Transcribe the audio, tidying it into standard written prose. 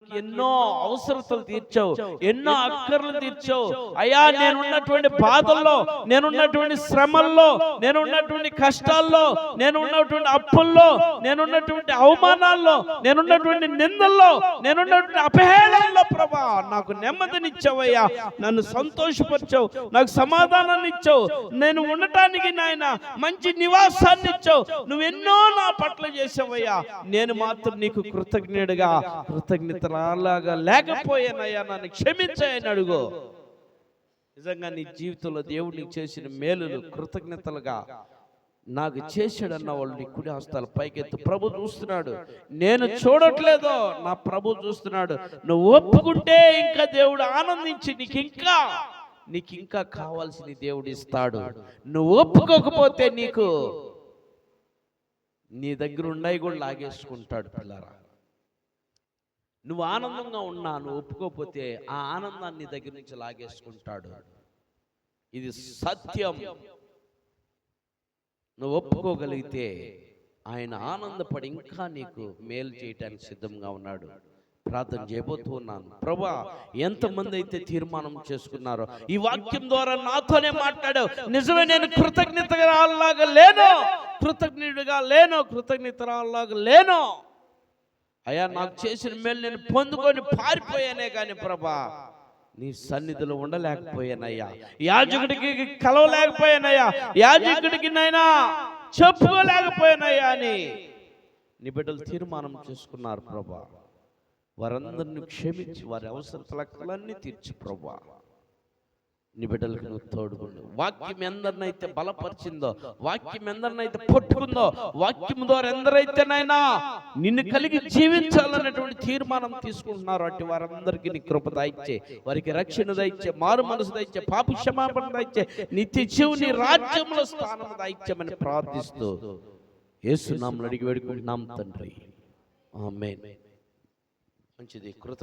నాకు ఎన్నో అవసరతలు తీర్చావు, ఎన్నో అక్కర్లు తీర్చావు అయ్యా. నేనున్నటువంటి బాధల్లో, నేనున్నటువంటి శ్రమల్లో, నేనున్నటువంటి కష్టాల్లో, నేనున్నటువంటి అప్పుల్లో, నేనున్నటువంటి అవమానాల్లో, నేనున్నటువంటి నిందల్లో, నేనున్నటువంటి అపహేళనలో ప్రభా నాకు నెమ్మదినిచ్చావయ్యా. నన్ను సంతోషపరిచావు, నాకు సమాధానాన్ని ఇచ్చావు, నేను ఉండటానికి నాయన మంచి నివాసాన్ని ఇచ్చావు. నువ్వెన్నో నా పట్ల చేసావయ్యా. నేను మాత్రం నీకు కృతజ్ఞతలాగా లేకపోయానయ్యా, నన్ను క్షమించాయని అడుగు. నిజంగా నీ జీవితంలో దేవుడు నీకు చేసిన మేలులు కృతజ్ఞతలుగా నాకు చేశాడన్న వాళ్ళు నీ కుడి హస్తాలు పైకెత్తు. ప్రభు చూస్తున్నాడు, నేను చూడట్లేదో నా ప్రభు చూస్తున్నాడు. నువ్వు ఒప్పుకుంటే ఇంకా దేవుడు ఆనందించి నీకు ఇంకా కావాల్సిన దేవుడు ఇస్తాడు. నువ్వు ఒప్పుకోకపోతే నీ దగ్గర ఉన్నాయి కూడా లాగేసుకుంటాడు. పిల్లరా, నువ్వు ఆనందంగా ఉన్నా, నువ్వు ఒప్పుకోకపోతే ఆ ఆనందాన్ని నీ దగ్గర నుంచి లాగేసుకుంటాడు. ఇది సత్యం. నువ్వు ఒప్పుకోగలిగితే ఆయన ఆనందపడి ఇంకా నీకు మేలు చేయటానికి సిద్ధంగా ఉన్నాడు. ప్రార్థన చేయబోతూ ఉన్నాను. ప్రభా, ఎంతమంది అయితే తీర్మానం చేసుకున్నారో ఈ వాక్యం ద్వారా నాతోనే మాట్లాడావు. నిజమే, నేను కృతజ్ఞతలాగా లేను, కృతజ్ఞతలాగా లేను అయ్యా. నాకు చేసిన మేలు నేను పొందుకొని పారిపోయానే కానీ ప్రభా నీ సన్నిధిలో ఉండలేకపోయానయ్యా. యాజకుడికి కలవలేకపోయానయ్యా, యాజకుడికి నైనా చెప్పుకోలేకపోయానయ్యా అని నీ బిడ్డలు తీర్మానం చేసుకున్నారు ప్రభా. వారందరిని క్షమించి వారి అవసరతలన్నీ తీర్చి ప్రభా నీ బిడ్డలకు నువ్వు తోడుకుండు. వాక్యం ఎందరినైతే బలపరిచిందో, వాక్యం ఎందరినైతే పట్టుకుందో, వాక్యం ద్వారా ఎందరైతేనైనా నిన్ను కలిగి జీవించాలనేటువంటి తీర్మానం తీసుకుంటున్నారు అటు వారందరికీ నీ కృప దయచే, వారికి రక్షణ దయచే, మారు మనసు దయచే, పాప క్షమాపణ దయచే, నిత్య జీవుని రాజ్యంలో స్థానం దయచేయమని ప్రార్థిస్తూ యేసు నామములో అడిగి వేడుకుంటున్నాం తండ్రి, ఆమేన్. మంచిది. కృత